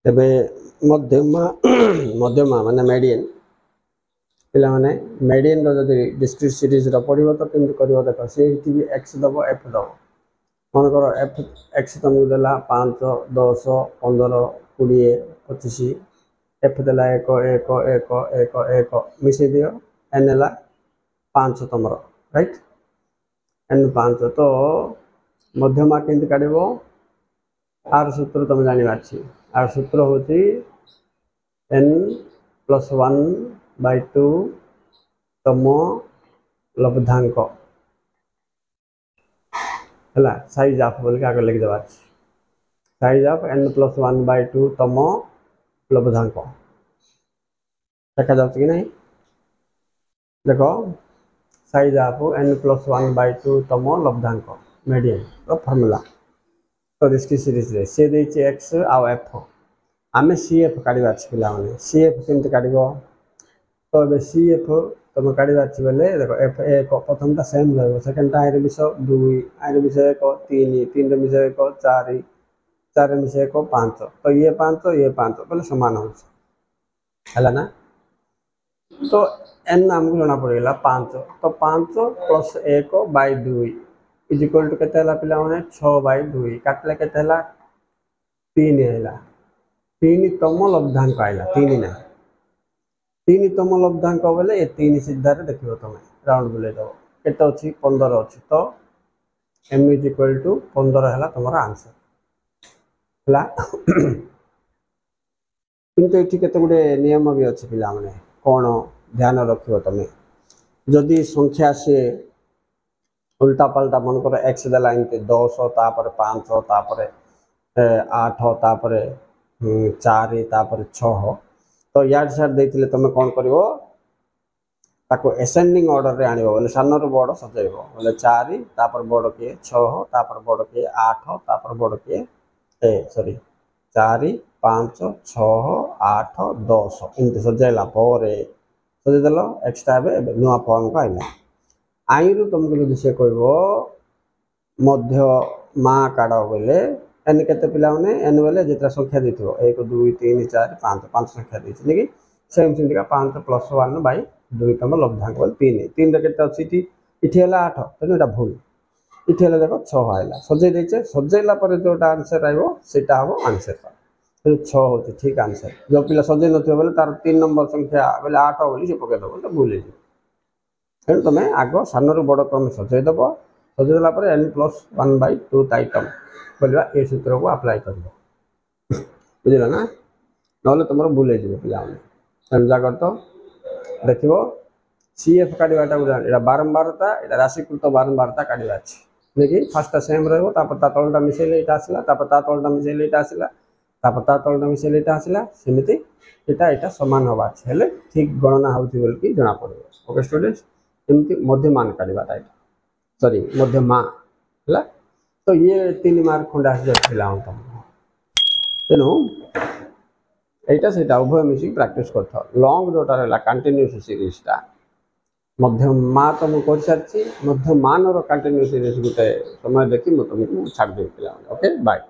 तेबे मध्यमा मध्यमा माने मीडियन पिला माने मीडियन रो जदि डिस्क्रीट सीरीज रो पढिबो तो केमति करिवो देखो से हिति भी x दबो f दबो मन करो f x तुमको देला 5 10 15 20 25 f देला 1 1 1 1 1 मिसे दियो n ला 5 तमरो राइट n 5 तो मध्यमा केमति काढिबो आर सूत्र तुम जानि बाछि आर सूत्र होती n + 1/2 तम लब्धांक हला साइज ऑफ बोल के आगे लिख देबा साइज ऑफ n + 1/2 तम लब्धांक देखा जाउछ कि नहीं देखो साइज ऑफ n + 1/2 तम लब्धांक मीडियन रो फार्मूला तो इसकी सीरीज रे से देछि x आ f आमे cf काढिबा छ पिला माने cf केमते काढिबो तो बे cf तुम काढिबा छ बेले देखो f एक प्रथम ता सेम रहबो सेकंड ता आइरे मिसो 2 आइरे मिसो 1 3 3 रे मिसो 1 4 4 रे मिसो 1 5 तो ये 5 बोले समान हो हला ना तो n हमको जणा पड़ेला 5 तो 5 + 1/2 इज इक्वल टू केते हला पिला माने 6/2 काटले केते हला 3 हैला 3 तम लब्धांक आइला 3 ना 3 तम लब्धांक बोले ए 3 सीधा रे देखियो तमे राउंड बोले दो केते अछि 15 अछि तो m = 15 हला तमरा आंसर हला किंतु एठी केते गुडे नियम भी अछि पिला माने कोन ध्यान रखियो तमे जदी संख्या से उल्टा पलटा मन करो x दला इनते 200 तापर 500 तापर 8 तापर 4 तापर 6 तो यार साइड देथिले तमे कोन करिवो ताको एसेंडिंग ऑर्डर रे आनिबो बोले सानर बड़ सजेइबो बोले 4 तापर बड़ के 6 तापर बड़ के 8 तापर बड़ के 4 5 6 8 10 इनते सजेला परे सजे देलो एक्स्ट्रा बे नुवा फॉर्म का आइला आइरु तुमको जदि से कहबो मध्य मा काढो बोले n केते पिला माने n बोले जेतरा संख्या देथिबो 1 2 3 4 5 5 संख्या देछि नेकी सेम का 5 + 1/2 तम लब्धांक बोले 3 3 रे केते अछि इठी हला 8 तो एटा भूल इठी हला देखो 6 आइला सजे देछे सजेला पर जोटा आंसर आइबो सेटा हबो आंसर तो 6 होछि ठीक आंसर जो पिला सजे नथिबो बोले तार 3 नंबर संख्या बोले 8 बोली से पके दबो तो भूल हे फिर तुम आग सानर बड़ क्रम सजेदेव सजेदेला n + 1/2 आइटम बोलवा ए सूत्र को अप्लाई कर बुझल ना ना तुम भूल पिला समझा तो देखो cf काटा बारंबारता राशिकृत बारंबारता काटा देखिए फास्ट सेम रहा तलटा मिसेले ये आसला तलटा मिसेले ये आसला तलटा मिसेले ये आसला सेमती यहाँ सामान हवा हेले ठीक गणना होगी बोल जना पड़े ओके स्टूडेंट्स एमती मध्यमान काटा सॉरी मध्यमा है तो ये 3 मार्क खंडा आसला तेणु यहाँ से उभय मिसिक प्रैक्टिस कर लंग जोटा रहा कंटिन्यूस सीरीजटा मध्यमा तो मुझे कर सारी मध्यमान कंटिन्यूस सीरीज गोटे समय देखी मुझे तुमको छाड़ ओके बाय।